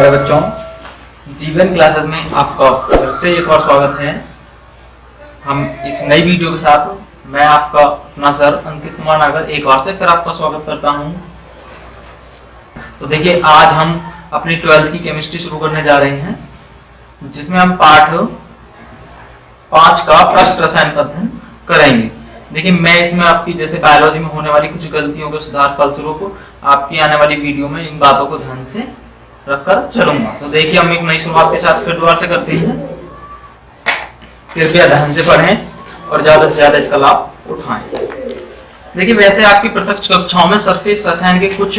प्यारे बच्चों, जीवन क्लासेस में आपका फिर से एक और स्वागत है। हम इस नई वीडियो के साथ मैं आपका अपना सर अंकित कुमार नागर एक बार से फिर आपका स्वागत करता हूं। तो देखिए, आज हम अपनी 12th की केमिस्ट्री शुरू करने जा रहे हैं, जिसमें हम पाठ 5 का पृष्ठ रसायन का अध्ययन करेंगे। देखिए, मैं इसमें आपकी जैसे बायोलॉजी में होने वाली कुछ गलतियों के सुधार फलस्वरूप आपकी आने वाली वीडियो में इन बातों को ध्यान से रखकर चलूंगा। तो देखिए, हम एक नई शुरुआत के साथ फिर दोबारा से करते हैं। कृपया ध्यान से पढ़ें और ज्यादा से ज्यादा इसका लाभ उठाएं। देखिए, वैसे आपकी प्रत्यक्ष कक्षाओं में सरफेस रसायन के कुछ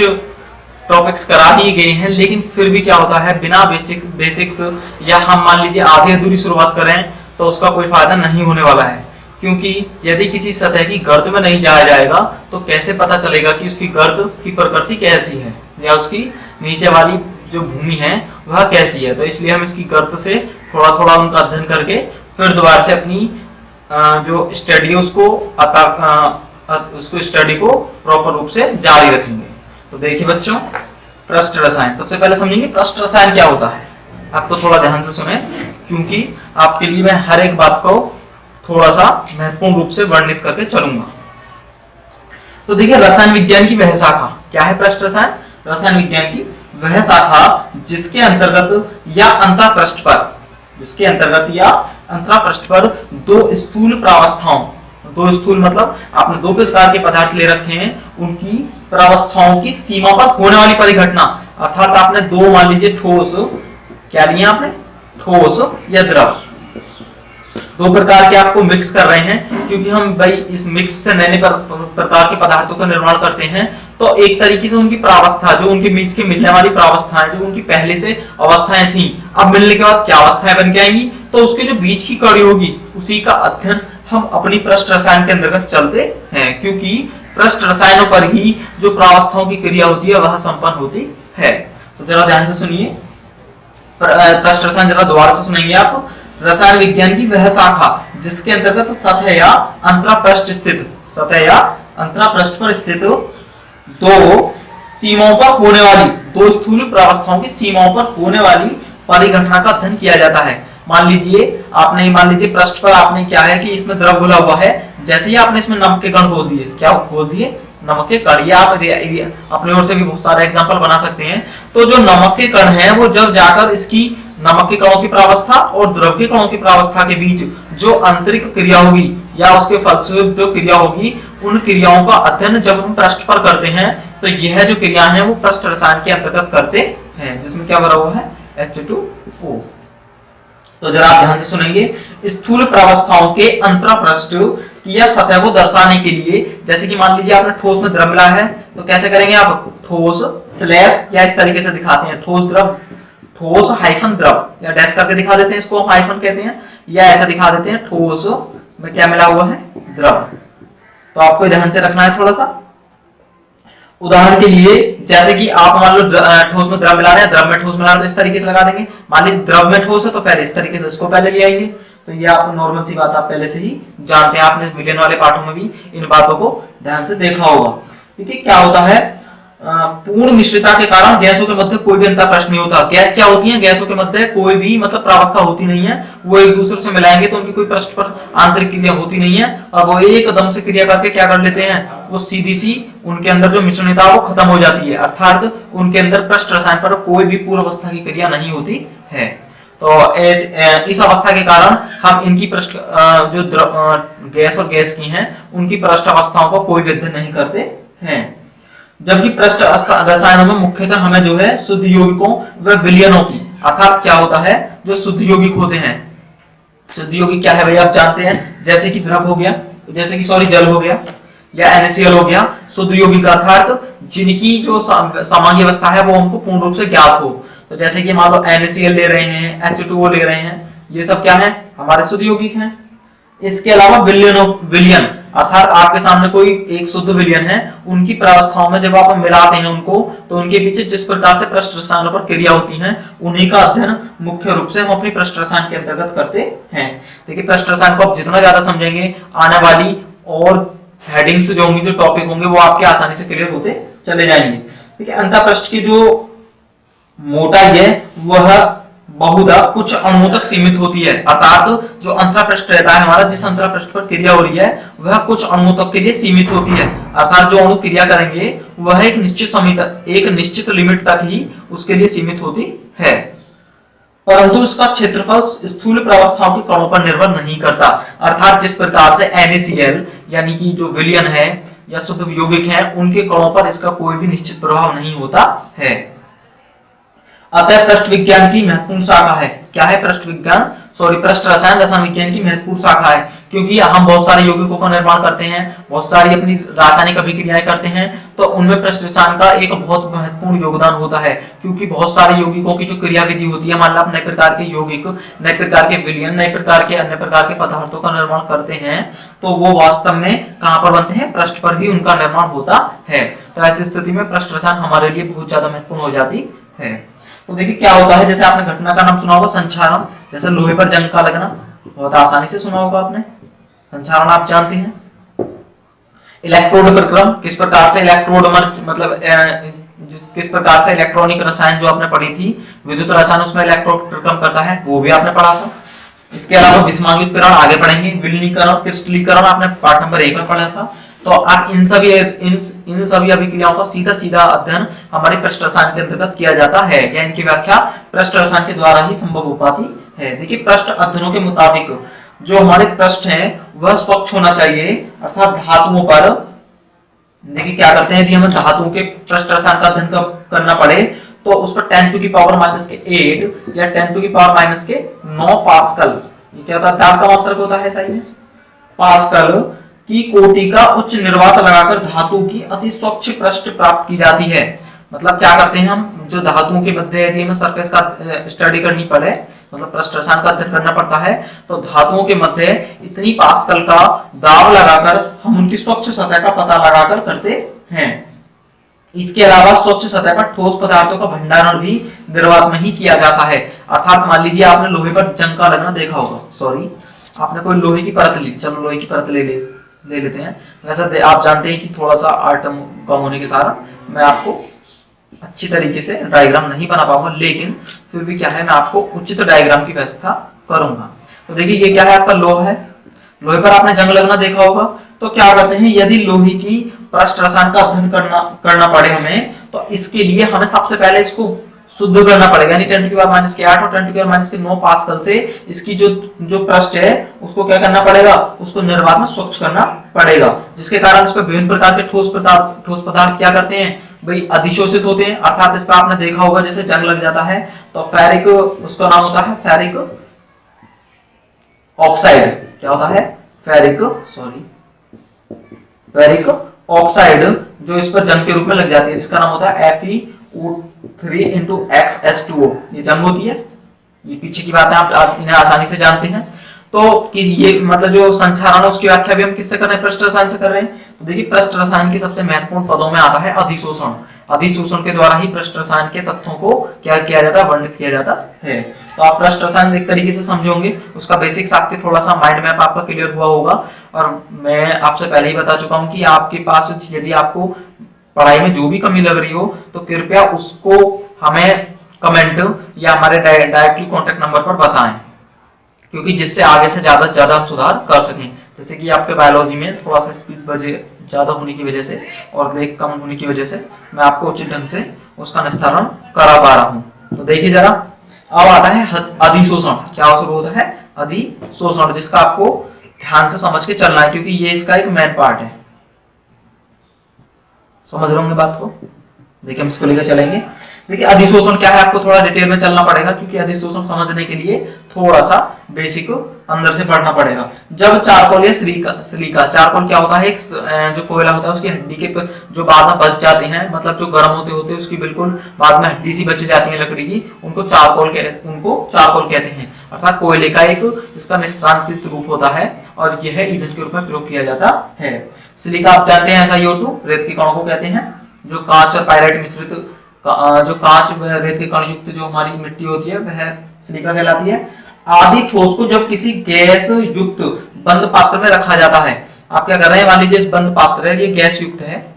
टॉपिक्स करा ही गए हैं, लेकिन फिर भी क्या होता है, बिना बेसिक्स या हम मान लीजिए आधी अधूरी शुरुआत करें तो उसका कोई फायदा नहीं होने वाला है। क्योंकि यदि किसी सतह की गर्द में नहीं जाया जाएगा तो कैसे पता चलेगा कि उसकी गर्द की प्रकृति कैसी है या उसकी नीचे वाली जो भूमि है वह कैसी है। तो इसलिए हम इसकी गर्द से थोड़ा थोड़ा उनका अध्ययन करके फिर दोबारा से अपनी जो स्टडी उसको स्टडी को प्रॉपर रूप से जारी रखेंगे। तो देखिए बच्चों, पृष्ठ रसायन सबसे पहले समझेंगे। पृष्ठ रसायन क्या होता है, आपको थोड़ा ध्यान से सुने, क्योंकि आपके लिए मैं हर एक बात को थोड़ा सा महत्वपूर्ण रूप से वर्णित करके चलूंगा। तो देखिए, रसायन विज्ञान की वह शाखा क्या है, पृष्ठ रसायन। रसायन विज्ञान की वह शाखा जिसके अंतर्गत या अंतरापृष्ठ पर दो स्थूल प्रावस्थाओं, दो स्थूल मतलब आपने दो प्रकार के पदार्थ ले रखे हैं, उनकी प्रावस्थाओं की सीमा पर होने वाली परिघटना, अर्थात आपने दो मान लीजिए ठोस, क्या लिया आपने, ठोस या द्रव, दो प्रकार के आपको मिक्स कर रहे हैं। क्योंकि हम भाई इस मिक्स से नए प्रकार के पदार्थों का निर्माण करते हैं, तो एक तरीके से उनकी प्रावस्था, जो उनके बीच के मिलने वाली प्रावस्थाएं, जो उनकी पहले से अवस्थाएं थी, अब मिलने के बाद क्या अवस्थाएं बन के आएंगी, तो उसकी जो बीच की कड़ी होगी उसी का अध्ययन हम अपनी पृष्ठ रसायन के अंतर्गत चलते हैं। क्योंकि पृष्ठ रसायनों पर ही जो प्रावस्थाओं की क्रिया होती है वह संपन्न होती है। तो जरा ध्यान से सुनिए, पृष्ठ रसायन जरा दोबारा से सुनेंगे आप। रसायन विज्ञान की वह शाखा जिसके अंतर्गत सतह या अंतरापृष्ठ पर स्थित दो सीमाओं पर होने वाली, दो स्थूल प्रावस्थाओं की सीमाओं पर होने वाली परिघटना का अध्ययन किया जाता है। मान लीजिए पृष्ठ पर आपने क्या है कि इसमें द्रव घुला हुआ है, जैसे ही आपने इसमें नमक के कण खोल दिए, क्या खोल दिए, नमक के कण, या आप अपने ओर से भी बहुत सारे एग्जांपल बना सकते हैं। तो जो नमक के कण है वो जब जाकर इसकी नमक के कणों की प्रावस्था और द्रव के कणों की प्रावस्था के बीच जो आंतरिक क्रिया होगी या उसके फलस्वरूप जो क्रिया होगी, उन क्रियाओं का अध्ययन जब हम पृष्ठ पर करते हैं तो यह जो क्रिया है वो पृष्ठ रसायन के अंतर्गत करते हैं, जिसमें क्या भरा हुआ है, H2O। तो जरा आप ध्यान से सुनेंगे। स्थूल प्रावस्थाओं के अंतरापृष्ठ या सतह को दर्शाने के लिए, जैसे कि मान लीजिए आपने ठोस में द्रव मिला है, तो कैसे करेंगे आप, ठोस स्लैश, या इस तरीके से दिखाते हैं, ठोस द्रव, ठोस हाइफन द्रव, या डैश करके दिखा देते हैं, इसको हम हाइफन कहते हैं, या ऐसा दिखा देते हैं, ठोस में क्या मिला हुआ है, द्रव। तो आपको ध्यान से रखना है थोड़ा सा। उदाहरण के लिए, जैसे कि आप मान लो ठोस में द्रव मिला रहे हैं, द्रव में ठोस मिला रहे हैं, तो इस तरीके से लगा देंगे। मान लीजिए द्रव में ठोस है तो पहले इस तरीके से इसको पहले ले आएंगे। तो ये आप नॉर्मल सी बात आप पहले से ही जानते हैं, आपने विलयन वाले पाठों में भी इन बातों को ध्यान से देखा होगा। ठीक है, क्या होता है, पूर्ण मिश्रिता के कारण गैसों के मध्य कोई भी अंतरापृष्ठ नहीं होता। गैस क्या होती है, गैसों के मध्य कोई भी मतलब प्रावस्था होती नहीं है, वो एक दूसरे से मिलाएंगे तो उनकी कोई पृष्ठ पर आंतरिक क्रिया होती नहीं है, और वो एकदम से क्रिया करके क्या कर लेते हैं, वो सीधी सी उनके अंदर जो मिश्रणता वो खत्म हो जाती है, अर्थात उनके अंदर पृष्ठ रसायन पर कोई भी पूर्व अवस्था की क्रिया नहीं होती है। तो इस अवस्था के कारण हम इनकी पृष्ठ जो गैस और गैस की हैं उनकी पृष्ठ अवस्थाओं को कोई भी अध्ययन नहीं करते हैं। जबकि पृष्ठ रसायनों में मुख्यतः हमें जो है शुद्ध यौगिकों व विलयनों की, अर्थात क्या होता है, जो शुद्ध यौगिक होते हैं, शुद्ध यौगिक क्या है भाई आप जानते हैं, जैसे कि द्रव हो गया, जैसे कि जल हो गया, या NaCl हो गया। शुद्ध यौगिक अर्थात जिनकी जो सामान्य अवस्था है वो हमको पूर्ण रूप से ज्ञात हो। तो जैसे कि मान लो NaCl ले रहे हैं, H2O ले रहे हैं, ये सब क्या है, हमारे शुद्ध यौगिक हैं। इसके अलावा विलयन अर्थात आपके सामने कोई एक शुद्ध विलयन है, उनकी प्रावस्थाओं में जब आप मिलाते हैं उनको, तो उनके पीछे जिस प्रकार से पृष्ठ रसायनों पर क्रिया होती है, उन्हीं का अध्ययन मुख्य रूप से हम अपनी पृष्ठ रसायन के अंतर्गत करते हैं। देखिए, पृष्ठ रसायन को आप जितना ज्यादा समझेंगे, आने वाली और हेडिंग्स जो होंगी, जो टॉपिक होंगे, वो आपके आसानी से क्लियर होते चले जाएंगे। ठीक है, अंतःपृष्ठ की जो मोटाई है वह बहुधा कुछ अणुओं तक सीमित होती है, अर्थात जो अंतरा पृष्ठ रहता है हमारा, जिस अंतरा पृष्ठ पर क्रिया हो रही है वह कुछ अणुओं तक के लिए सीमित होती है, अर्थात जो अणु क्रिया करेंगे वह एक निश्चित समय तक, एक निश्चित लिमिट तक ही उसके लिए सीमित होती है, परंतु उसका क्षेत्रफल स्थूल प्रावस्थाओं के कणों पर निर्भर नहीं करता। अर्थात जिस प्रकार से NaCl यानी कि जो विलयन है या शुद्ध यौगिक है उनके कणों पर इसका कोई भी निश्चित प्रभाव नहीं होता है। अतः पृष्ठ विज्ञान की महत्वपूर्ण शाखा है, क्या है पृष्ठ विज्ञान, पृष्ठ रसायन रसायन विज्ञान की महत्वपूर्ण शाखा है, क्योंकि हम बहुत सारे यौगिकों का निर्माण करते हैं, बहुत सारी अपनी रासायनिक अभिक्रियाएं करते हैं, तो उनमें पृष्ठ रसायन का एक बहुत महत्वपूर्ण योगदान होता है, क्योंकि बहुत सारे यौगिकों की जो क्रियाविधि होती है, मान लो आप नए प्रकार के यौगिक, नए प्रकार के विलयन, नए प्रकार के अन्य प्रकार के पदार्थों का निर्माण करते हैं, तो वो वास्तव में कहां पर बनते हैं, पृष्ठ पर भी उनका निर्माण होता है। तो ऐसी स्थिति में पृष्ठ रसायन हमारे लिए बहुत ज्यादा महत्वपूर्ण हो जाती है। तो देखिए क्या होता है, जैसे आपने घटना का नाम सुना होगा संक्षारण, जैसे लोहे पर जंग का लगना, बहुत आसानी से सुना होगा आपने, संक्षारण आप जानते हैं। इलेक्ट्रोड प्रक्रम, किस प्रकार से इलेक्ट्रोड मतलब किस प्रकार से इलेक्ट्रॉनिक रसायन जो आपने पढ़ी थी विद्युत रसायन, उसमें इलेक्ट्रोड प्रक्रम करता है, वो भी आपने पढ़ा था। इसके अलावा विषमांगित किरण आगे पढ़ेंगे, विलीनीकरण क्रिस्टलीकरण आपने पार्ट नंबर 1 में पढ़ा था। तो आप इन सभी अभिक्रियाओं का सीधा सीधा अध्ययन हमारे पृष्ठ रसायन के अंतर्गत किया जाता है, या इनकी व्याख्या पृष्ठ रसायन के द्वारा ही संभव हो पाती है। देखिए पृष्ठ अध्ययनों के मुताबिक जो हमारे पृष्ठ हैं वह स्वच्छ होना चाहिए, अर्थात धातुओं पर, देखिए क्या करते हैं, यदि हमें धातुओं के पृष्ठ रसायन का अध्ययन करना पड़े तो उस पर 10 टू की पावर -8 या 10 टू की पावर -9 पास्कल, ये क्या होता है, दाब का मात्रक होता है सही में, पास्कल की कोटि का उच्च निर्वात लगाकर धातु की अति स्वच्छ पृष्ठ प्राप्त की जाती है। मतलब क्या करते हैं हम, जो धातुओं के मध्य यदि हमें सरफेस का स्टडी करनी पड़े, मतलब पृष्ठ रसायन का अध्ययन करना पड़ता है, तो धातुओं के मध्य इतनी पास्कल का दाब लगाकर हम उनकी स्वच्छ सतह का पता लगाकर करते हैं। इसके अलावा स्वच्छ सतह पर ठोस पदार्थों का भंडारण भी निर्वात में ही किया जाता है। अर्थात मान लीजिए आपने लोहे पर जंग का लगना देखा होगा, आपने कोई लोहे की परत ली, चलो लोहे की परत ले लेते हैं। वैसे आप जानते हैं कि थोड़ा सा आर्टम कम होने के कारण मैं आपको अच्छी तरीके से डायग्राम नहीं बना पाऊंगा, लेकिन फिर भी क्या है, मैं आपको उचित डायग्राम की व्यवस्था करूंगा। तो देखिए ये क्या है, आपका लोहा है, लोहे पर आपने जंग लगना देखा होगा। तो क्या करते हैं, यदि लोहे की पृष्ठ रसायन का अध्ययन करना पड़े हमें, तो इसके लिए हमें सबसे पहले इसको शुद्ध करना पड़ेगा, यानी 10 की पावर -8 और 10 की पावर -9 पास्कल से इसकी जो पृष्ठ है उसको क्या करना पड़ेगा, उसको निर्वात में स्वच्छ करना पड़ेगा, जिसके कारण इस पर विभिन्न प्रकार के ठोस पदार्थ क्या करते हैं भाई, अधिशोषित होते हैं। अर्थात इस पर आपने देखा होगा जैसे जंग लग जाता है तो फेरिक, उसका नाम होता है फेरिक ऑक्साइड, क्या होता है, फेरिक ऑक्साइड, जो इस पर जंग के रूप में लग जाती है, जिसका नाम होता है Fe3Xs2O, ये जंग होती है। ये पीछे की बात है, आप इन्हें आसानी से जानते हैं। तो कि ये मतलब जो संक्षारण है उसकी व्याख्या भी हम किससे कर रहे हैं, पृष्ठ रसायन से कर रहे हैं। तो देखिए पृष्ठ रसायन के सबसे महत्वपूर्ण पदों में आता है अधिशोषण। अधिशोषण के द्वारा ही पृष्ठ रसायन के तत्वों को क्या किया जाता है, वर्णित किया जाता है। तो आप पृष्ठ रसायन एक तरीके से समझोगे, उसका बेसिक्स आपके थोड़ा सा माइंड मैप आपका क्लियर हुआ होगा। और मैं आपसे पहले ही बता चुका हूं कि आपके पास यदि आपको पढ़ाई में जो भी कमी लग रही हो तो कृपया उसको हमें कमेंट या हमारे डायरेक्टली कॉन्टेक्ट नंबर पर बताएं, क्योंकि जिससे आगे से ज्यादा हम सुधार कर सकें। जैसे कि आपके बायोलॉजी में थोड़ा सा स्पीड ज्यादा होने की वजह से और देख कम होने की वजह से मैं आपको उचित ढंग से उसका निस्तारण करा पा रहा हूं। तो देखिए जरा, अब आता है अधिशोषण। क्या होता है, अधिशोषण, जिसका आपको ध्यान से समझ के चलना है, क्योंकि ये इसका एक मेन पार्ट है। समझ रहे होंगे बात को, देखिए हम इसको लेकर चलेंगे। देखिए अधिशोषण क्या है, आपको थोड़ा डिटेल में चलना पड़ेगा, क्योंकि अधिशोषण समझने के लिए थोड़ा सा बेसिक अंदर से पढ़ना पड़ेगा। जब चारकोल या सिलिका, चारकोल क्या होता है, एक जो कोयला होता है उसकी हड्डी के जो बाद में बच जाते हैं, मतलब जो गर्म होते उसकी बिल्कुल बाद में हड्डी सी बच जाती है लकड़ी की, उनको चारकोल कहते हैं। अर्थात कोयले का एक इसका निस्तारित रूप होता है और यह ईंधन के रूप में प्रयोग किया जाता है। सिलिका आप जानते हैं SiO2 रेत के कणों को कहते हैं, जो कांच और पायराइट मिश्रित जो कांच रेत के कण युक्त जो हमारी मिट्टी होती है वह सिलिका कहलाती है। आदि ठोस को जब किसी गैस युक्त बंद पात्र में रखा जाता है, आप क्या कर रहे हैं, मान लीजिए इस बंद पात्र है, ये गैस युक्त है,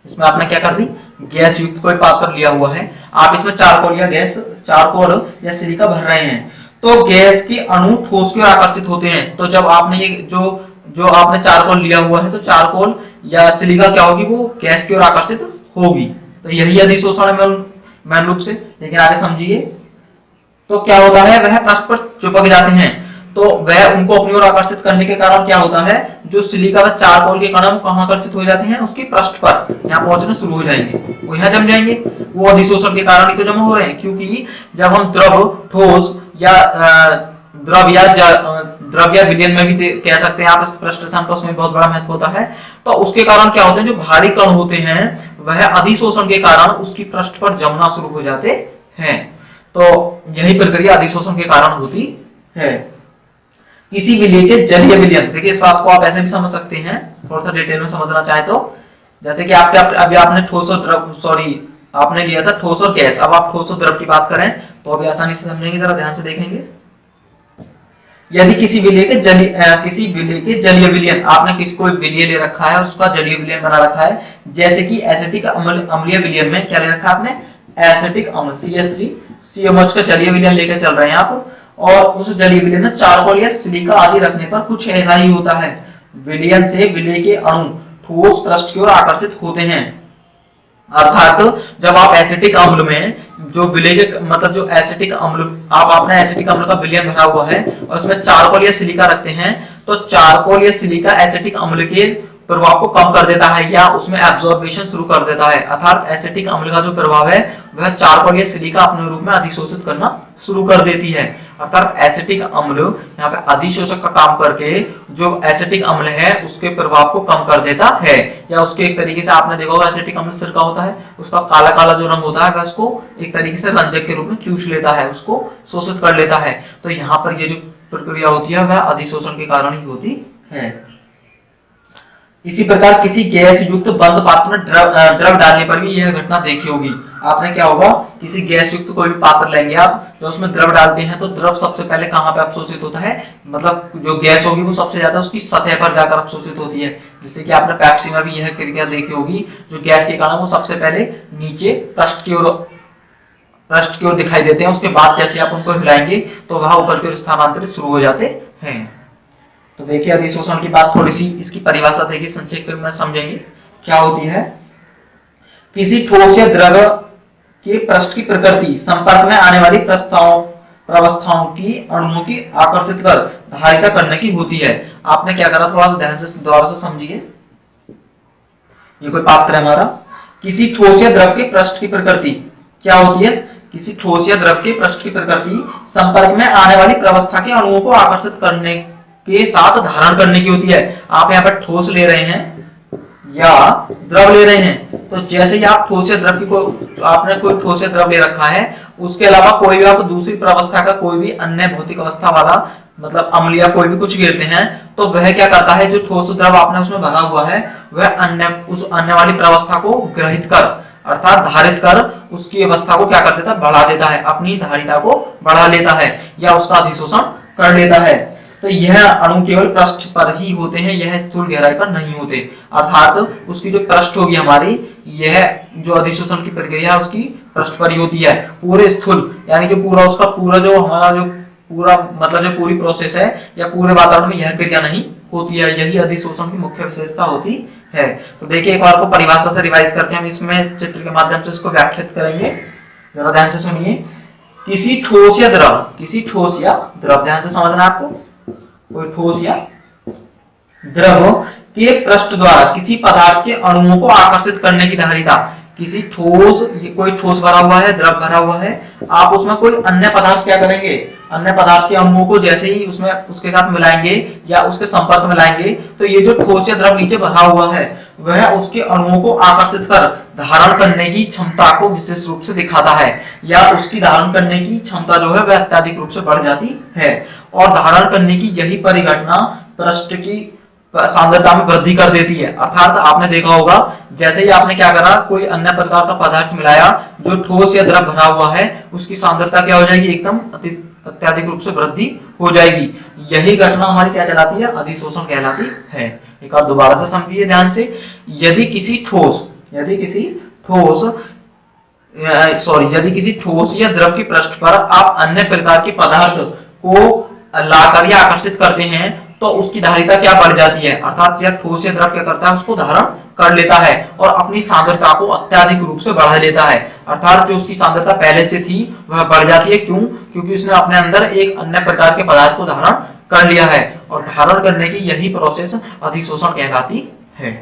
इसमें आपने क्या कर दी, गैस युक्त कोई पात्र लिया हुआ है, आप इसमें चारकोल या गैस चारकोल या सिलिका भर रहे हैं, तो गैस के अणु ठोस की ओर आकर्षित होते हैं। तो जब आपने ये जो जो आपने चारकोल लिया हुआ है, तो चारकोल या सिलिका क्या होगी, वो गैस की ओर आकर्षित होगी। तो यही अधिशोषण है मेन रूप से। लेकिन आगे समझिए, तो क्या होता है, वह पृष्ठ पर चिपक जाते हैं, तो वह उनको अपनी ओर आकर्षित करने के कारण क्या होता है, जो सिलिका व चारकोल के कण कहां आकर्षित हो जाते हैं, उसकी पृष्ठ पर यहाँ पहुंचना शुरू हो जाएंगे, वो यहाँ जम जाएंगे। वो अधिशोषण के कारण ही तो जमा हो रहे हैं, क्योंकि जब हम द्रव, ठोस या द्रव या विलयन में भी कह सकते हैं आप, पृष्ठ का उसमें बहुत बड़ा महत्व होता है। तो उसके कारण क्या होते हैं, जो भारी कण होते हैं वह अधिशोषण के कारण उसकी पृष्ठ पर जमना शुरू हो जाते हैं। तो यही प्रक्रिया अधिशोषण के कारण होती है। किसी विलय के जलीय विलयन, देखिए इस बात को आप ऐसे भी समझ सकते हैं, थोड़ा सा डिटेल में समझना चाहे तो, जैसे कि आपके अभी आपने ठोस और द्रव, सॉरी आपने लिया था ठोस और गैस, अब आप ठोस और द्रव की बात करें तो अभी आसानी से समझेंगे, जरा ध्यान से देखेंगे। यदि किसी विलय के जलीय विलयन, आपने कोई विलय ले रखा है, उसका जलीय विलयन बना रखा है, जैसे कि एसिटिक अम्लीय विलयन में क्या ले रखा है आपने, एसिटिक अम्ल CH3COH का जलीय विलयन लेकर चल रहे हैं आप, और उस जलीय विलयन में चारकोल या सिलिका आदि रखने पर कुछ ऐसा ही होता है, विलयन से विलय के अणु ठोस पृष्ठ की ओर आकर्षित होते हैं। अर्थात जब आप एसिटिक अम्ल में जो विलय के मतलब जो एसिटिक अम्ल, आप आपने एसिटिक अम्ल का विलयन भरा हुआ है और उसमें चारकोल या सिलिका रखते हैं, तो चारकोल या सिलिका एसिटिक अम्ल के प्रभाव को कम कर देता है या उसमें एब्जॉर्बेशन शुरू कर देता है। अर्थात एसिटिक अम्ल का जो प्रभाव है वह चारकोल या सिलिका अपने रूप में अधिशोषित करना शुरू कर देती है। अर्थात एसिटिक अम्ल यहाँ पे अधिशोषक का काम करके जो एसिटिक अम्ल है उसके प्रभाव को कम कर देता है, या उसके एक तरीके से आपने देखा होगा एसिटिक अम्ल सिरका होता है, उसका काला काला जो रंग होता है वह उसको एक तरीके से रंजक के रूप में चूस लेता है, उसको शोषित कर लेता है। तो यहाँ पर ये जो प्रक्रिया होती है वह अधिशोषण के कारण ही होती है। इसी प्रकार किसी गैस युक्त बंद पात्र में द्रव डालने पर भी यह घटना देखी होगी। आपने क्या होगा, किसी गैस युक्त कोई भी पात्र लेंगे आप, जो उसमें द्रव डालते हैं, तो द्रव सबसे पहले कहां पे अवशोषित होता है, मतलब जो गैस होगी वो सबसे ज्यादा उसकी सतह पर जाकर अवशोषित होती है। जिससे कि आपने पेप्सी में भी यह क्रिया देखी होगी, जो गैस के कारण वो सबसे पहले नीचे पृष्ठ की ओर दिखाई देते हैं, उसके बाद जैसे आप उनको हिलाएंगे तो वह ऊपर की ओर स्थानांतरित शुरू हो जाते हैं। तो देखिए अधिशोषण की बात, थोड़ी सी इसकी परिभाषा देखिए संक्षेप में समझेंगे क्या होती है। किसी ठोस या द्रव के पृष्ठ की प्रकृति संपर्क में आने वाली प्रवस्थाओं की अणुओं की आकर्षित कर धारिता करने की होती है। आपने क्या करा, थोड़ा सा ध्यान से दोबारा से समझिए। ये कोई पात्र है हमारा, किसी ठोस या द्रव के पृष्ठ की प्रकृति क्या होती है, किसी ठोस या द्रव के पृष्ठ की प्रकृति संपर्क में आने वाली प्रवस्था के अणुओं को आकर्षित करने के साथ धारण करने की होती है। आप यहाँ पर ठोस ले रहे हैं या द्रव ले रहे हैं, तो जैसे ही आप ठोस या द्रव की आपने कोई ठोस या द्रव ले रखा है, उसके अलावा कोई भी आप दूसरी प्रावस्था का कोई भी अन्य भौतिक अवस्था वाला मतलब अम्ल या कोई भी कुछ गिरते हैं, तो वह क्या करता है, जो ठोस द्रव आपने उसमें भरा हुआ है वह उस अन्य वाली प्रावस्था को ग्रहित कर अर्थात धारित कर उसकी अवस्था को क्या कर देता है, बढ़ा देता है, अपनी धारिता को बढ़ा लेता है या उसका अधिशोषण कर लेता है। तो यह अणु केवल पृष्ठ पर ही होते हैं, यह स्थूल गहराई पर नहीं होते। अर्थात उसकी जो पृष्ठ होगी हमारी, यह जो अधिशोषण की प्रक्रिया है उसकी पृष्ठ पर ही होती है। पूरे स्थूल यानी जो पूरा उसका पूरा जो हमारा जो पूरा मतलब जो पूरी प्रोसेस है या पूरे वातावरण में यह क्रिया नहीं होती है, यही अधिशोषण की मुख्य विशेषता होती है। तो देखिए एक बार को परिभाषा से रिवाइज करके हम इसमें चित्र के माध्यम से इसको व्याख्यात करेंगे, जरा ध्यान से सुनिए। किसी ठोस या द्रव ध्यान से समझना आपको, कोई ठोस या द्रव के पृष्ठ द्वारा किसी पदार्थ के अणुओं को आकर्षित करने की धारिता, किसी ठोस, कोई ठोस भरा हुआ है, द्रव भरा हुआ है, आप उसमें कोई अन्य पदार्थ क्या करेंगे, अन्य पदार्थ के अणुओं को जैसे ही उसमें उसके साथ मिलाएंगे या उसके संपर्क में लाएंगे, तो ये जो ठोस या द्रव नीचे भरा हुआ है वह उसके अणुओं को आकर्षित कर धारण करने की क्षमता को विशेष रूप से दिखाता है, या उसकी धारण करने की क्षमता जो है वह अत्यधिक रूप से बढ़ जाती है। और धारण करने की यही परिघटना पृष्ठ की सांद्रता में वृद्धि कर देती है। अर्थात आपने देखा होगा जैसे ही आपने क्या करा, कोई अन्य प्रकार का पदार्थ मिलाया जो ठोस या द्रव भरा हुआ है, उसकी सांद्रता क्या हो जाएगी, एकदम अत्यधिक रूप से वृद्धि हो जाएगी। यही घटना हमारी क्या कहलाती है, अधिशोषण कहलाती है। एक बार दोबारा से समझिए ध्यान से। यदि किसी ठोस यदि किसी ठोस यदि किसी ठोस या द्रव की पृष्ठ पर आप अन्य प्रकार के पदार्थ को लाकर या आकर्षित करते हैं तो उसकी धारिता क्या बढ़ जाती है, अर्थात यह ठोस या द्रव क्या करता है, उसको धारण कर लेता है और अपनी सांद्रता को अत्यधिक रूप से बढ़ा लेता है, अर्थात जो उसकी सांद्रता पहले से थी वह बढ़ जाती है। क्यों? क्योंकि उसने अपने अंदर एक अन्य प्रकार के पदार्थ को धारण कर लिया है और धारण करने की यही प्रोसेस अधिशोषण कहलाती है।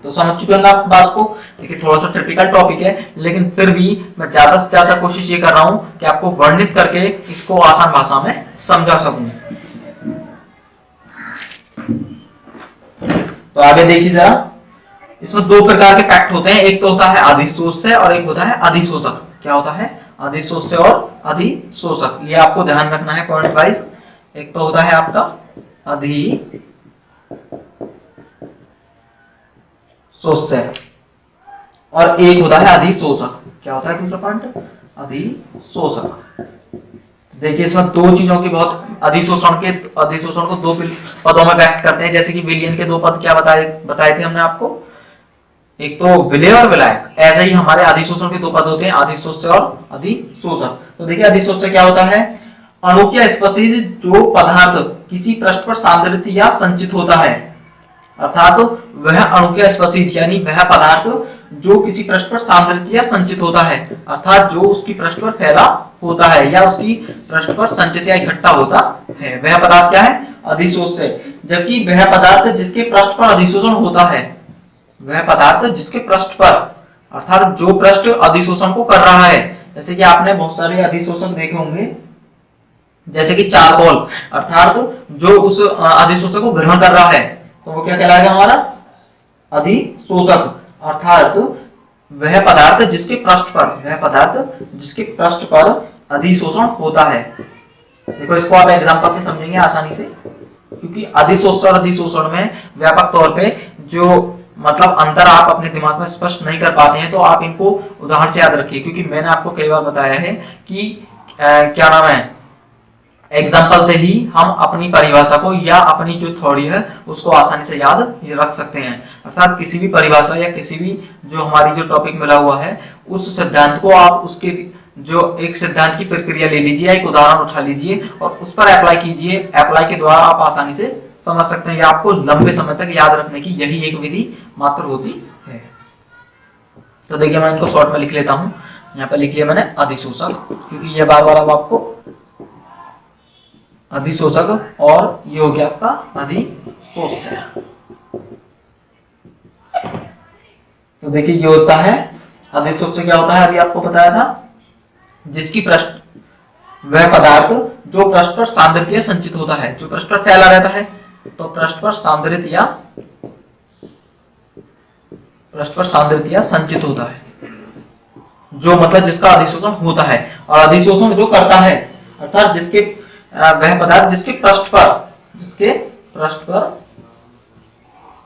तो समझ चुके हैं आप बात को। देखिए थोड़ा सा टिपिकल टॉपिक है, लेकिन फिर भी मैं ज्यादा से ज्यादा कोशिश ये कर रहा हूं कि आपको वर्णित करके इसको आसान भाषा में समझा सकूं। तो आगे देखिए जरा, इसमें दो प्रकार के फैक्ट होते हैं, एक तो होता है अधिशोष्य और एक होता है अधिशोषक। क्या होता है? अधिशोष्य और अधिशोषक, ये आपको ध्यान रखना है पॉइंट वाइज। एक तो होता है आपका अधिशोष्य और एक होता है अधिशोषक। क्या होता है दूसरा पॉइंट? अधिशोषक। देखिए इसमें दो चीजों की बहुत अधिशोषण को दो पदों में व्यक्त करते हैं, जैसे कि विलयन के दो पद क्या बताए थे हमने आपको, एक तो विलय और विलायक। ऐसे ही हमारे अधिशोषण के दो पद होते हैं, अधिशोष्य और अधिशोषक। तो देखिए अधिशोष्य क्या होता है? अणु या स्पीशीज जो पदार्थ किसी पृष्ठ पर सांद्रित या संचित होता है, अर्थात वह अणु या स्पीशीज यानी वह पदार्थ जो किसी पृष्ठ पर सांद्रित या संचित होता है, अर्थात जो उसकी पृष्ठ पर फैला होता है या उसकी पृष्ठ पर संचित या इकट्ठा होता है, वह पदार्थ क्या है? अधिशोष्य। जबकि वह पदार्थ जिसके पृष्ठ पर अधिशोषण होता है, वह पदार्थ जिसके पृष्ठ पर, अर्थात जो पृष्ठ अधिशोषण को कर रहा है, जैसे कि आपने बहुत सारे अधिशोषक देखे होंगे, जैसे कि चारकोल, अर्थात जो उस अधिशोषक को ग्रहण कर रहा है तो वो क्या कहलाएगा? हमारा अधिशोषक। अर्थात वह पदार्थ जिसके पृष्ठ पर अधिशोषण होता है। देखो इसको आप एग्जांपल से समझेंगे आसानी से, क्योंकि अधिशोष्य और अधिशोषण में व्यापक तौर पे जो मतलब अंतर आप अपने दिमाग में स्पष्ट नहीं कर पाते हैं, तो आप इनको उदाहरण से याद रखिए, क्योंकि मैंने आपको कई बार बताया है कि क्या नाम है, एग्जाम्पल से ही हम अपनी परिभाषा को या अपनी जो थ्योरी है उसको आसानी से याद रख सकते हैं। अर्थात किसी भी परिभाषा या किसी भी जो हमारी जो टॉपिक मिला हुआ है उस सिद्धांत को आप उसके जो एक सिद्धांत की प्रक्रिया ले लीजिए, एक उदाहरण उठा लीजिए और उस पर अप्लाई कीजिए। अप्लाई के द्वारा आप आसानी से समझ सकते हैं, या आपको लंबे समय तक याद रखने की यही एक विधि मात्र होती है। तो देखिए मैं इनको शॉर्ट में लिख लेता हूं। यहाँ पर लिख लिया मैंने अधिशोषक, क्योंकि ये बार बार अब आपको अधिशोषक और ये हो गया आपका अधिशोष्य। तो देखिए ये होता है अधिशोष्य। क्या होता है अभी आपको बताया था, जिसकी पृष्ठ वह पदार्थ जो पृष्ठ पर सांद्रित या संचित होता है, जो पृष्ठ पर फैला रहता है, तो पृष्ठ पर सांद्रित या संचित होता है, जो मतलब जिसका अधिशोषण होता है। और अधिशोषण जो करता है, अर्थात जिसके वह पदार्थ जिसके पृष्ठ पर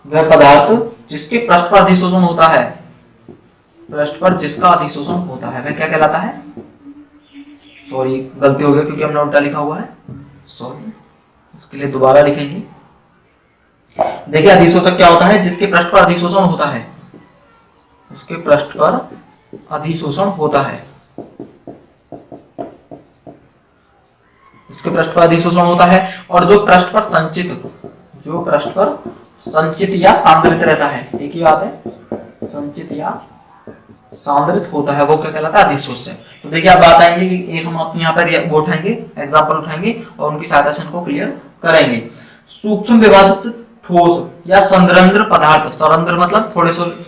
वह पदार्थ जिसके पृष्ठ पर अधिशोषण होता है, पृष्ठ पर जिसका अधिशोषण होता है, वह क्या कहलाता है? सॉरी गलती हो गई क्योंकि हमने उल्टा लिखा हुआ है, सॉरी, इसके लिए दोबारा लिखेंगे। देखिए अधिशोषक क्या होता है? जिसके पृष्ठ पर अधिशोषण होता है, उसके पृष्ठ पर अधिशोषण होता है, उसके पृष्ठ पर अधिशोषण होता है, और जो पृष्ठ पर संचित या सांद्रित रहता है, एक ही बात है, संचित या सांद्रित होता है, वो क्या कहलाता है? अधिशोष्य। तो देखिए आप बात आएंगे कि एक हम अपने यहाँ पर वो उठाएंगे, एग्जांपल उठाएंगे और उनकी सहायता से इनको क्लियर करेंगे। सूक्ष्म विभाजित ठोस या संरंध्र पदार्थ, संरंध्र मतलब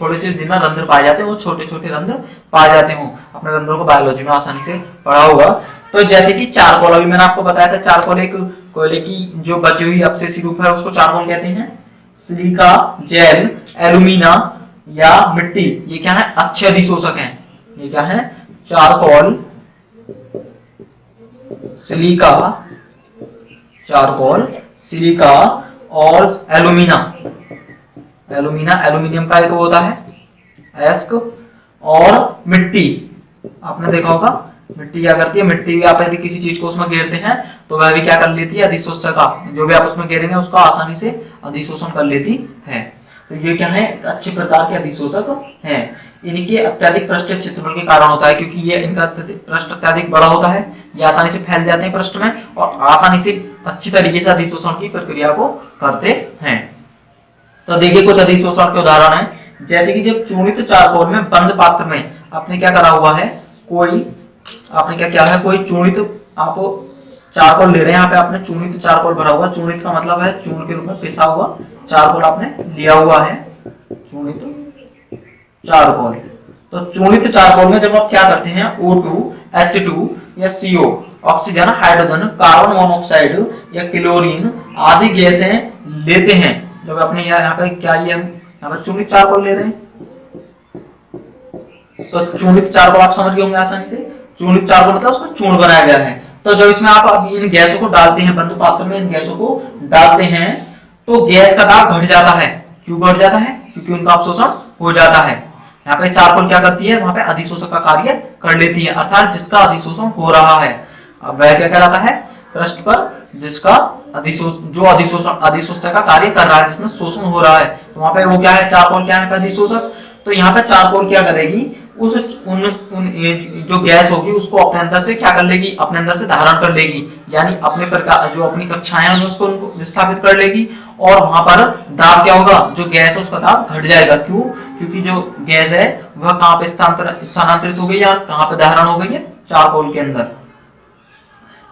थोड़े से जिनमें रंध्र पाए जाते हैं, वो छोटे छोटे रंध्र पाए जाते हो, अपने रंध्रों को बायोलॉजी में आसानी से पढ़ा होगा। तो जैसे कि चारकोल, अभी मैंने आपको बताया था चारकोल एक कोयले की जो बची हुई अपशिष्ट रूप है उसको चारकोल कहते हैं। सिलिका, जेल, एल्यूमिना या मिट्टी, ये क्या है? अच्छे अधिशोषक हैं। ये क्या है? चारकोल, सिलिका और एल्यूमिनियम का एक होता है एस्क, और मिट्टी, आपने देखा होगा मिट्टी क्या करती है? मिट्टी आप यदि किसी चीज को उसमें घेरते हैं तो वह भी क्या कर लेती है? अधिशोष्य का, जो भी आप उसमें घेरेंगे उसका आसानी से अधिशोषण कर लेती है। तो ये क्या है, अच्छे प्रकार के अधिशोषक हैं। इनके अत्यधिक पृष्ठीय क्षेत्रफल के कारण होता है, क्योंकि ये इनका पृष्ठ अत्यधिक बड़ा होता है, ये आसानी से फैल जाते हैं पृष्ठ में और आसानी से अच्छी तरीके से अधिशोषण की प्रक्रिया को करते हैं। तो देखिए कुछ अधिशोषण के उदाहरण हैं, जैसे कि जब चूर्णित चारकोल में बंद पात्र में आपने क्या करा हुआ है, कोई आपने क्या किया है, कोई चूर्णित आप चारकोल ले रहे हैं, यहाँ पे आपने चूर्णित चारकोल भरा हुआ, चूर्णित का मतलब है चूर्ण के रूप में पिसा हुआ चारकोल आपने लिया हुआ है, चूर्णित चारकोल। तो चूर्णित चारकोल में जब आप क्या करते हैं, O2, H2 या CO, oxygen, hydrogen, carbon monoxide या क्लोरीन आदि गैसें लेते हैं, जब अपने यहाँ पे क्या ये हम यहाँ पे चूर्णित चारकोल ले रहे हैं, तो चूर्णित चारकोल आप समझ गए होंगे आसानी से, चूर्णित चारकोल मतलब उसका चूर्ण बनाया गया है। तो जब इसमें आप अब इन गैसों को डालते हैं, बंद पात्र में इन गैसों को डालते हैं, तो गैस का दाब घट जाता है। क्यों घट जाता है, क्योंकि उनका अवशोषण हो जाता है। यहाँ पे चारकोल क्या करती है, वहां पे अधिशोषक का कार्य कर लेती है, अर्थात जिसका अधिशोषण हो रहा है, अब वह क्या कहलाता है, पृष्ठ पर जिसका अधिशोषक का कार्य कर रहा है, जिसमें शोषण हो रहा है, तो वहां पे वो क्या है, चारकोल क्या है, अधिशोषक। तो यहाँ पे चारकोल क्या करेगी, उस जो गैस होगी उसको अपने अंदर से क्या कर लेगी, अपने अंदर से धारण कर लेगी, यानी अपने प्रकार जो अपनी कक्षाएं हैं उसको विस्थापित कर लेगी, और वहां पर दाब क्या होगा, जो गैस है उसका दाब घट जाएगा। क्यों, क्योंकि जो गैस है वह कहां पे स्थानांतरित हो गई या कहां पे धारण हो गई है, चारकोल के अंदर।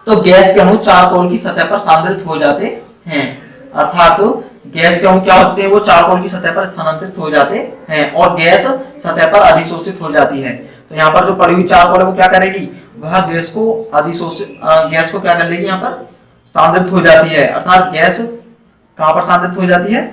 तो गैस के अणु चारकोल की सतह पर सांद्रित हो जाते हैं, अर्थात गैस के अणु क्या होते हैं, वो चारकोल की सतह पर स्थानांतरित हो जाते हैं और गैस सतह पर अधिशोषित हो जाती है। तो यहाँ पर जो पड़ी हुई चारकोल है वो क्या करेगी, वह गैस को गैस को क्या कर लेगी, यहाँ पर सांद्रित हो जाती है, अर्थात गैस कहां पर सांद्रित हो जाती है,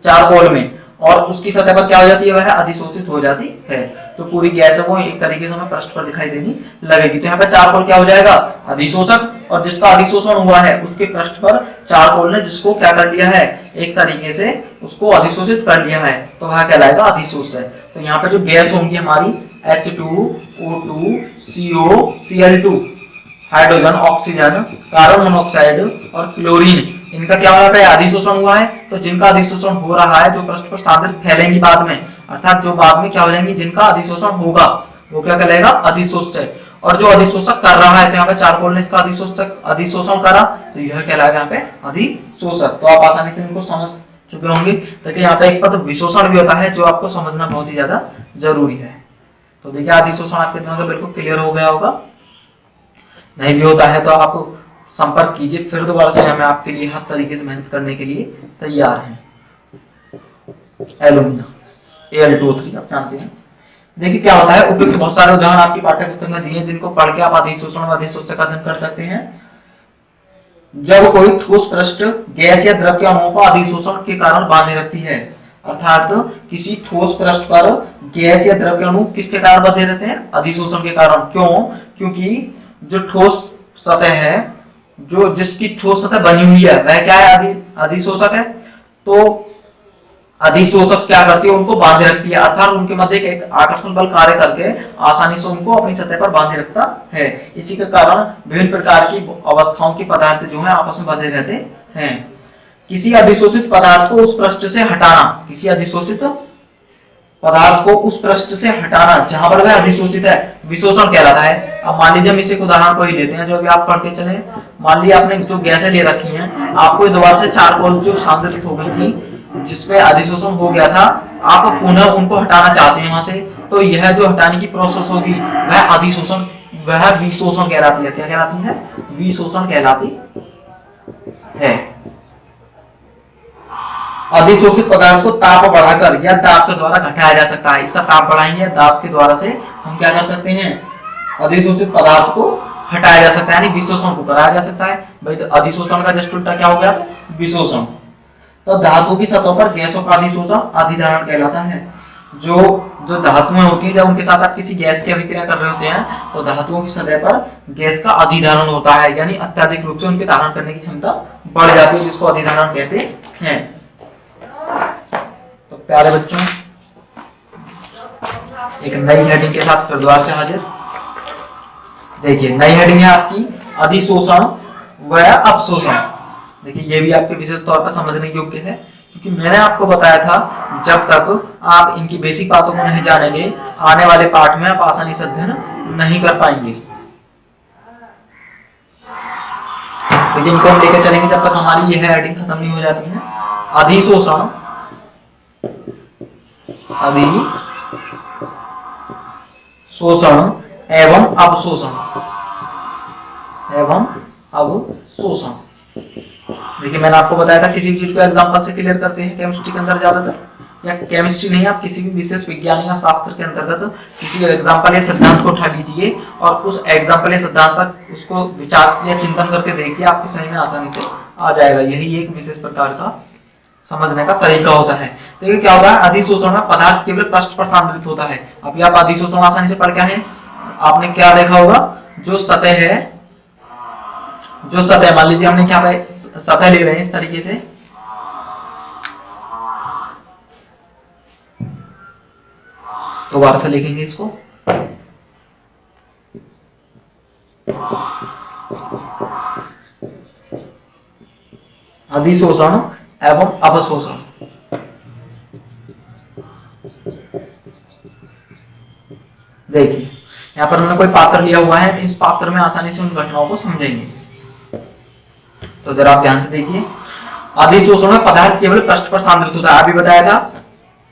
चारकोल में, और उसकी सतह पर क्या हो जाती है, वह अधिशोषित हो जाती है। तो पूरी गैस है वो एक तरीके से हमें पृष्ठ पर दिखाई देनी लगेगी। तो यहाँ पे चारकोल क्या हो जाएगा, अधिशोषक, और जिसका अधिशोषण हुआ है उसके पृष्ठ पर चारकोल ने जिसको क्या कर लिया है, एक तरीके से उसको अधिशोषित कर लिया है, तो वह कहलाएगा अधिशोषक। तो यहाँ पे जो गैस होंगी हमारी H2, O2, CO, Cl2, hydrogen, oxygen, carbon monoxide और क्लोरीन, इनका क्या हो रहा है, अधिशोषण हुआ है। तो जिनका अधिशोषण हो रहा है, जो पृष्ठ पर सांद्रित फैलेंगी बाद में, अर्थात जो बाद में क्या हो जाएंगी, जिनका अधिशोषण होगा वो क्या कहलाएगा, अधिशोषक। और जो अधिशोषक कर रहा है, तो यहाँ पे चारकोल ने इसका अधिशोषण करा, तो यह कहलाएगा यहाँ पे अधिशोषक। तो आप आसानी से इनको समझ चुके होंगे। देखिए यहाँ पे एक पद विशोषण भी होता है, जो आपको समझना बहुत ही ज्यादा जरूरी है। तो देखिए अधिशोषण आपके दिमाग में बिल्कुल क्लियर हो गया होगा, नहीं भी होता है तो आप संपर्क कीजिए, फिर दोबारा से हमें आपके लिए हर तरीके से मेहनत करने के लिए तैयार हैं। एल्यूमिना Al2O3 आप जानते हैं। देखिए क्या होता है, उपयुक्त बहुत सारे उदाहरण आपकी पाठ्य पुस्तक में दिए, जिनको पढ़ के आप अधिशोषण व अधिशोषक का अध्ययन कर सकते हैं। जब कोई ठोस पृष्ठ गैस या द्रव के अणुओं को अधिशोषण के कारण बांधे रखती है, अर्थात किसी ठोस पृष्ठ पर गैस या द्रव के अणु किसके कारण बंधे रहते हैं, अधिशोषण के कारण। क्यों, क्योंकि जो ठोस सतह है, जो जिसकी ठोस सतह बनी हुई है, वह क्या है, अधिशोषक है। तो अधिशोषक क्या करती है, उनको बांधे रखती है, अर्थात उनके मध्य एक आकर्षण बल कार्य करके आसानी से उनको अपनी सतह पर बांधे रखता है। इसी के कारण विभिन्न प्रकार की अवस्थाओं के पदार्थ जो है आपस में बंधे रहते हैं। किसी अधिशोषित पदार्थ को उस पृष्ठ से हटाना, किसी अधिशोषित पदार्थ को उस पृष्ठ से हटाना जहां पर वह अधिशोषित है, विशोषण कहलाता है। अब मान लीजिए हम इसे उदाहरण को ही लेते हैं, जो अभी आप पढ़ के चले। मान लीजिए आपने जो गैसें ले रखी हैं, आपको दोबारा से चारकोल जो सांद्रित हो गई थी, जिसमें अधिशोषण हो गया था, आप पुनः उनको हटाना चाहते हैं वहां से, तो यह जो हटाने की प्रोसेस होगी वह अधिशोषण, वह विशोषण कहलाती है। क्या कहलाती है, विशोषण कहलाती है। अधिशोषित पदार्थ को ताप बढ़ाकर या दाब के द्वारा घटाया जा सकता है। इसका ताप बढ़ाएंगे, दाब के द्वारा से हम क्या कर सकते हैं, अधिशोषित पदार्थ को हटाया जा सकता है, यानी विशोषण को कराया जा सकता है। भाई तो अधिशोषण का जस्ट उल्टा क्या हो गया, विशोषण। तो धातु की सतहों पर गैसों का अधिशोषण अधिधारण कहलाता है। जो धातुएं होती है, जब उनके साथ आप किसी गैस की अभिक्रिया कर रहे होते हैं, तो धातुओं की सतह पर गैस का अधिधारण होता है, यानी अत्यधिक रूप से उनके धारण करने की क्षमता बढ़ जाती है, जिसको अधिधारण कहते हैं। तो प्यारे बच्चों, एक नई हेडिंग के साथ फिर दोबारा से हाजिर। देखिए नई हेडिंग है आपकी अधिशोषण व अपशोषण। देखिए ये भी आपके विशेष तौर पर समझने योग्य है, क्योंकि मैंने आपको बताया था जब तक आप इनकी बेसिक बातों को नहीं जानेंगे आने वाले पार्ट में आप आसानी से अध्ययन नहीं कर पाएंगे। लेकिन इनको हम लेकर चलेंगे जब तक हमारी यह हेडिंग खत्म नहीं हो जाती है। अधिशोषण, शोषण एवं अवशोषण, देखिए मैंने आपको बताया था किसी भी चीज को एग्जांपल से क्लियर करते हैं केमिस्ट्री के अंदर ज्यादातर, या केमिस्ट्री नहीं, आप किसी भी विशेष विज्ञान या शास्त्र के अंतर्गत किसी एग्जांपल या सिद्धांत को उठा लीजिए और उस एग्जांपल या सिद्धांत पर उसको विचार या चिंतन करके देखिए, आपकी सही में आसानी से आ जाएगा। यही एक विशेष प्रकार का समझने का तरीका होता है। देखिए क्या होता है, अधिशोषण में पदार्थ केवल पृष्ठ पर सांद्रित होता है। अभी आप अधिशोषण आसानी से पढ़ के हैं, आपने क्या देखा होगा, जो सतह है, जो सतह मान लीजिए हमने क्या सतह ले रहे हैं इस तरीके से, दोबारा से लिखेंगे इसको, अधिशोषण एवं अवशोषण। देखिए यहाँ पर हमने कोई पात्र लिया हुआ है, इस पात्र में आसानी से उन घटनाओं को समझेंगे। तो जरा आप ध्यान से देखिए, अधिशोषण में पदार्थ केवल पृष्ठ पर सांद्रित होता है। अभी बताया था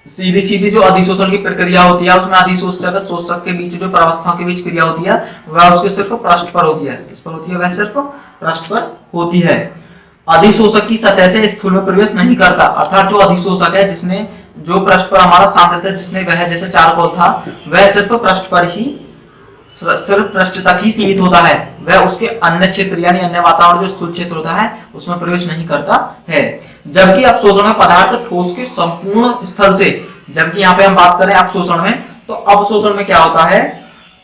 सीधी सीधी जो अधिशोषण की प्रक्रिया होती है उसमें अधिशोषक और शोषक के बीच जो प्रावस्थाओं के बीच क्रिया होती है वह उसके सिर्फ पृष्ठ पर होती है। किस पर होती है? वह सिर्फ पृष्ठ पर होती है। अधिशोषक की सतह से स्थूल में प्रवेश नहीं करता, अर्थात जो अधिशोषक है जिसने जो पृष्ठ पर हमारा सांद्रित है, जिसने वह जैसे चारकोल था वह सिर्फ पृष्ठ पर ही, सिर्फ पृष्ठ तक ही सीमित होता है, वह उसके अन्य क्षेत्र यानी अन्य वातावरण जो स्थूल क्षेत्र होता है उसमें प्रवेश नहीं करता है। जबकि अवशोषण में पदार्थ ठोस के संपूर्ण स्थल से, जबकि यहाँ पे हम बात करें अवशोषण में, तो अवशोषण में क्या होता है,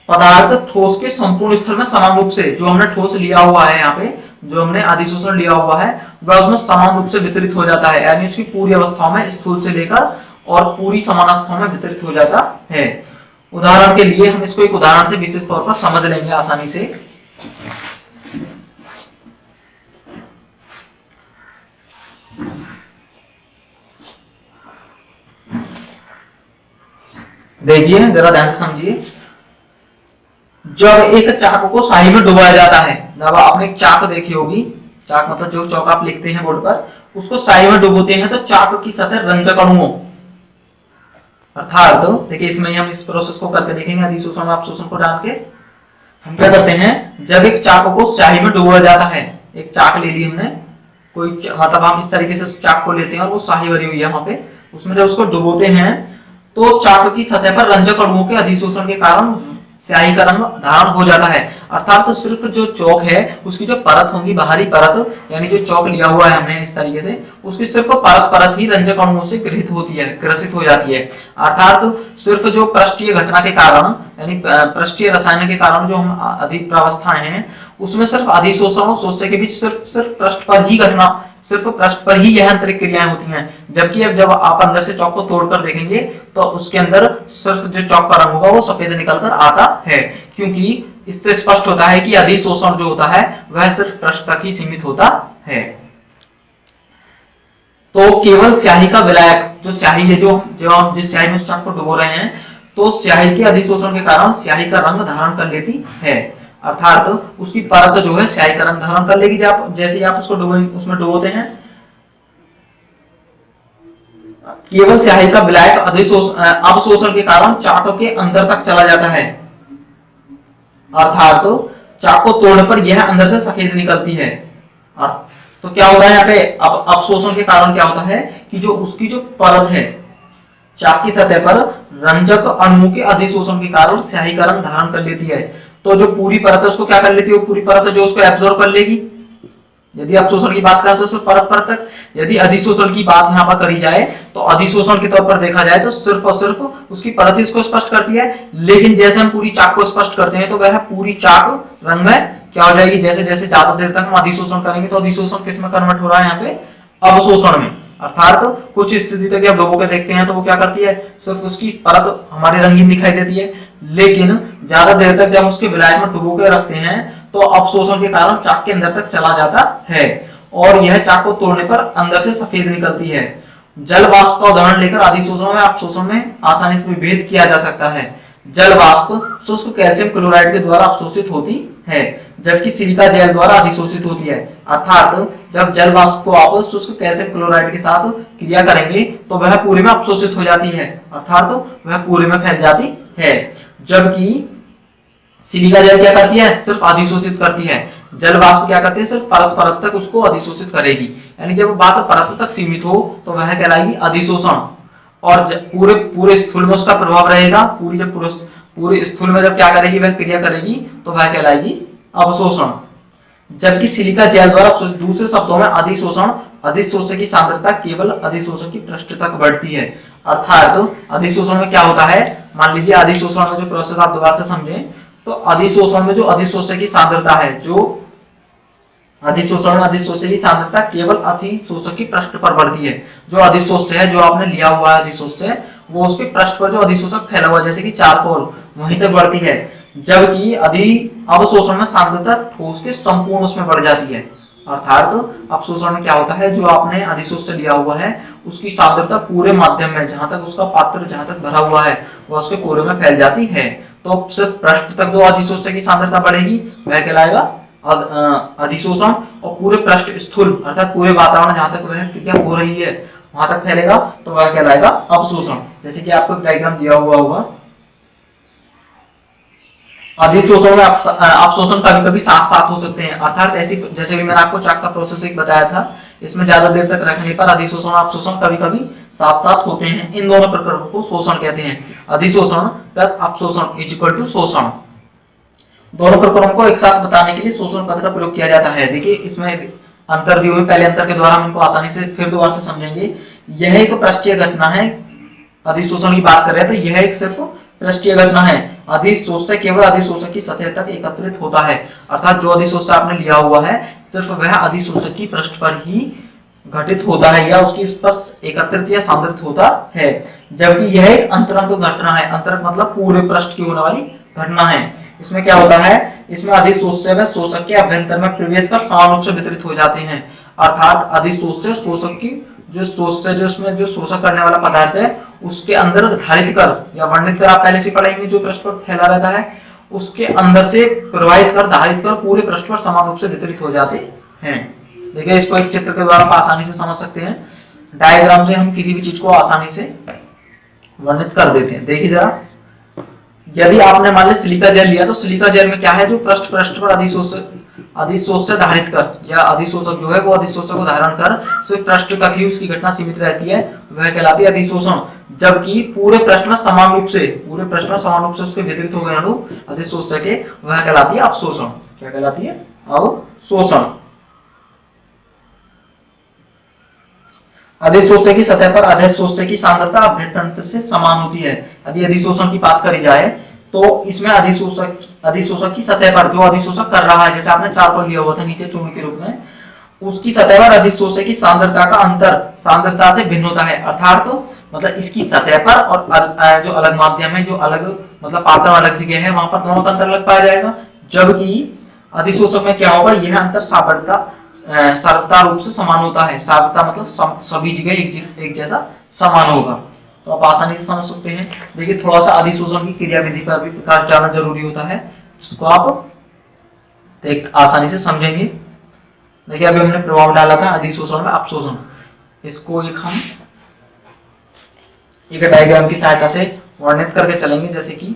पदार्थ ठोस के संपूर्ण स्थल में समान रूप से, जो हमने ठोस लिया हुआ है यहाँ पे, जो हमने अधिशोषण लिया हुआ है वह उसमें समान रूप से वितरित हो जाता है, यानी उसकी पूरी अवस्थाओं में स्थूल से लेकर और पूरी समान अवस्थाओं में वितरित हो जाता है। उदाहरण के लिए हम इसको एक उदाहरण से विशेष तौर पर समझ लेंगे आसानी से। देखिए जरा ध्यान से समझिए, जब एक चाक को स्याही में डुबाया जाता है, जब आपने एक चाक देखी होगी, चाक मतलब जो चौक आप लिखते हैं बोर्ड पर, उसको स्याही में डुबोते हैं तो चाक की सतह रंजक अणुओं, अर्थात देखिए इसमें हम इस प्रोसेस को करके देखेंगे, अधिशोषण और अवशोषण को डाल के हम क्या करते हैं, जब एक चाक को स्याही में डुबोया जाता है, एक चाक ले ली हमने, कोई मतलब हम इस तरीके से चाक को लेते हैं और वो स्याही भरी हुई है वहां पे, उसमें जब उसको डुबोते हैं तो चाक की सतह पर रंजक अणुओं के अधिशोषण के कारण स्याही का रंग धारण हो जाता है। अर्थात तो सिर्फ जो चौक है उसकी जो परत होगी, बाहरी परत, यानी जो चौक लिया हुआ है हमने इस तरीके से, उसकी सिर्फ परत ही रंजक अणुओं से ग्रसित होती है, ग्रसित हो जाती है। अर्थात सिर्फ जो पृष्ठीय घटना के कारण यानी पृष्ठीय रसायन के कारण जो हम अधिक प्रावस्थाएं हैं उसमें सिर्फ अधिशोषण और शोषण के बीच सिर्फ पृष्ठ पर ही घटना, सिर्फ पृष्ठ पर ही यह आंतरिक क्रियाएं होती हैं। जबकि अब जब आप अंदर से चौक को तोड़कर देखेंगे तो उसके अंदर सिर्फ जो चौक का रंग होगा वो सफेद निकलकर आता है, क्योंकि इससे स्पष्ट होता है कि अधिशोषण जो होता है वह सिर्फ पृष्ठ तक ही सीमित होता है। तो केवल स्याही का विलायक, जो स्याही है, जो हम जिस स्याही में उस चाक को डुबो रहे हैं, तो स्याही के अधिशोषण के कारण स्याही का रंग धारण कर लेती है, अर्थात उसकी परत जो है स्याही का रंग धारण कर लेगी जैसे ही आप उसको उसमें डुबोते हैं। केवल स्याही का विलायक अवशोषण के कारण चाक के अंदर तक चला जाता है, अर्थात चाक को तोड़ने पर यह अंदर से सफेद निकलती है। तो क्या होता है यहाँ पे, अब अवशोषण के कारण क्या होता है कि जो उसकी जो परत है चाक की सतह पर रंजक अणुओं के अधिशोषण के कारण स्याही का रंग धारण कर लेती है। तो जो पूरी परत है उसको क्या कर लेती है, वो पूरी परत है जो उसको एब्जॉर्ब कर लेगी। यदि अवशोषण की बात करें तो सिर्फ परत तक, यदि अधिशोषण की बात यहाँ पर करी जाए तो अधिशोषण के तौर पर देखा जाए तो सिर्फ और सिर्फ उसकी परत ही उसको स्पष्ट करती है। लेकिन जैसे हम पूरी चाक को स्पष्ट करते हैं तो वह पूरी चाक रंग में क्या हो जाएगी, जैसे जैसे ज्यादा देर तक हम अधिशोषण करेंगे तो अधिशोषण किस में कन्वर्ट हो रहा है यहाँ पे, अवशोषण में। अर्थात कुछ स्थिति तक आप डुबो के देखते हैं तो वो क्या करती है, सिर्फ उसकी परत हमारी रंगीन दिखाई देती है, लेकिन ज्यादा देर तक जब उसके विलायक में डुबो के रखते हैं तो अवशोषण के कारण चाक के अंदर तक चला जाता है और यह चाक को तोड़ने पर अंदर से सफेद निकलती है। जल वाष्प का उदाहरण लेकर अधिशोषण में अपशोषण में आसानी से भेद किया जा सकता है। जल वाष्प शुष्क कैल्शियम क्लोराइड के द्वारा अपशोषित होती है, जबकि सिलिका जेल द्वारा अधिशोषित होती है। अर्थात जब जल वाष्प को आप शुष्क कैल्शियम क्लोराइड के साथ क्रिया करेंगे तो वह पूरे में अपशोषित हो जाती है, अर्थात वह पूरे में फैल जाती है। जबकि सिलिका जेल क्या करती है, सिर्फ अधिशोषित करती है। जल वाष्प क्या करती है, सिर्फ परत परत तक उसको अधिशोषित करेगी। यानी जब बात परत तक सीमित हो तो वह कहलाएगी अधिशोषण, और पूरे पूरे स्थूल में उसका प्रभाव रहेगा। पूरे स्थूल में जब क्या करेगी, वह क्रिया करेगी तो वह कहलाएगी अवशोषण। जबकि सिलिका जेल द्वारा, दूसरे शब्दों में अधिशोषण, अधिशोषक की सांद्रता केवल अधिशोषक की पृष्ठ तक बढ़ती है। अर्थात अधिशोषण में क्या होता है, मान लीजिए अधिशोषण में जो प्रोसेस आप दोबारा से समझें, तो अधिशोषण में जो अधिशोषक की सांद्रता है, जो अधिशोषण में अधिशोषक की सांद्रता केवल अधिशोषक की पृष्ठ पर बढ़ती है। जो अधिशोष्य है, जो आपने लिया हुआ है अधिशोष्य, वो उसके पृष्ठ पर जो अधिशोषक फैला हुआ है जैसे कि चारकोल, वहीं तक बढ़ती है। जबकि अवशोषण में सांद्रता ठोस के संपूर्ण उसमें बढ़ जाती है। अर्थात अवशोषण में क्या होता है, जो आपने अधिशोष्य लिया हुआ है उसकी सांद्रता पूरे माध्यम में, जहां तक उसका पात्र जहां तक भरा हुआ है, वह उसके पूरे में फैल जाती है। तो सिर्फ पृष्ठ तक जो अधिशोष्य की सांद्रता बढ़ेगी वह कहलाएगा अधिशोषण, और पूरे पृष्ठ स्थूल अर्थात पूरे वातावरण जहां तक वह क्रिया हो रही है वहां तक फैलेगा तो वह कहलाएगा अवशोषण। जैसे कि आपको डायग्राम दिया हुआ होगा, अधिशोषण में अवशोषण कभी कभी साथ साथ हो सकते हैं। अर्थात ऐसी, जैसे भी मैंने आपको चक का प्रोसेस एक बताया था, इसमें ज्यादा देर तक रखने पर अधिशोषण और अवशोषण कभी कभी साथ साथ होते हैं। इन दोनों प्रकारों को शोषण कहते हैं। अधिशोषण प्लस अवशोषण इज इक्वल टू शोषण। दोनों प्रकारों को एक साथ बताने के लिए शोषण पद का प्रयोग किया जाता है। देखिए इसमें अंतर दिए हुए, पहले अंतर के द्वारा हम इनको आसानी से फिर दोबारा से समझेंगे। यह एक पृष्ठीय घटना है, अधिशोषण की बात कर रहे हैं तो यह एक सिर्फ पृष्ठीय घटना है। अधिशोष्य केवल अधिशोषक की सतह तक एकत्रित होता है। अर्थात जो अधिशोष्य आपने लिया हुआ है सिर्फ वह अधिशोषक की पृष्ठ पर ही घटित होता है या उसकी उस पर एकत्रित या सांद्रित होता है। जबकि यह एक अंतरंग घटना है। अंतरंग मतलब पूरे पृष्ठ की होने वाली घटना है। इसमें क्या होता है, इसमें अधिशोष्य व शोषक के अभ्यंतर में प्रवेश कर समान रूप से वितरित हो जाते हैं। अर्थात अधिशोष्य शोषक की जो शोष्य, जो इसमें जो शोषण करने वाला पदार्थ है उसके अंदर धारित कर या वर्णित कर, आप पहले से पढ़ेंगे, जो पृष्ठ पर फैला रहता है उसके अंदर से प्रवाहित कर, धारित कर पूरे पृष्ठ पर समान रूप से वितरित हो जाते हैं। देखिए इसको एक चित्र के द्वारा आसानी से समझ सकते हैं। डायग्राम से हम किसी भी चीज को आसानी से वर्णित कर देते हैं। देखिए जरा, यदि आपने मान लिया सिलिका जेल लिया तो सिलिका जेल में क्या है, जो पृष्ठ पर अधिशोष्य धारित कर या अधिशोषक जो है वो अधिशोषक को धारण कर सिर्फ पृष्ठ तक ही उसकी घटना सीमित रहती है, वह कहलाती है अधिशोषण। जबकि पूरे पृष्ठ में समान रूप से उसके वितरित हो गए अणु अधिशोष्य के, वह कहलाती है अवशोषण। क्या कहलाती है, अवशोषण। अधिशोष्य की सतह पर अधिशोष्य की सांद्रता अभ्यंतर से समान होती है। यदि अधिशोषण की बात करी जाए तो इसमें अधिशोषक की सतह पर जो अधिशोषक कर रहा है, जैसे आपने चारकोल लिया हुआ था नीचे चूर्ण के रूप में, उसकी सतह पर अधिशोषक की सांद्रता का अंतर सांद्रता से भिन्न होता है। अर्थात तो मतलब इसकी सतह पर और जो अलग माध्यम है, जो अलग मतलब पात्र अलग जगह है, वहां पर दोनों का अंतर अलग पाया जाएगा। जबकि अधिशोषक में क्या होगा, यह अंतर सार्वता रूप से समान होता है। सार्वता मतलब सभी जगह एक जैसा समान होगा। तो आप आसानी से समझ सकते हैं। देखिए थोड़ा सा अधिशोषण की क्रियाविधि पर भी प्रकाश डालना जरूरी होता है, जिसको आप एक आसानी से समझेंगे। देखिए अभी हमने प्रभाव डाला था अधिशोषण में अपशोषण, इसको एक हम एक डायग्राम की सहायता से वर्णित करके चलेंगे। जैसे कि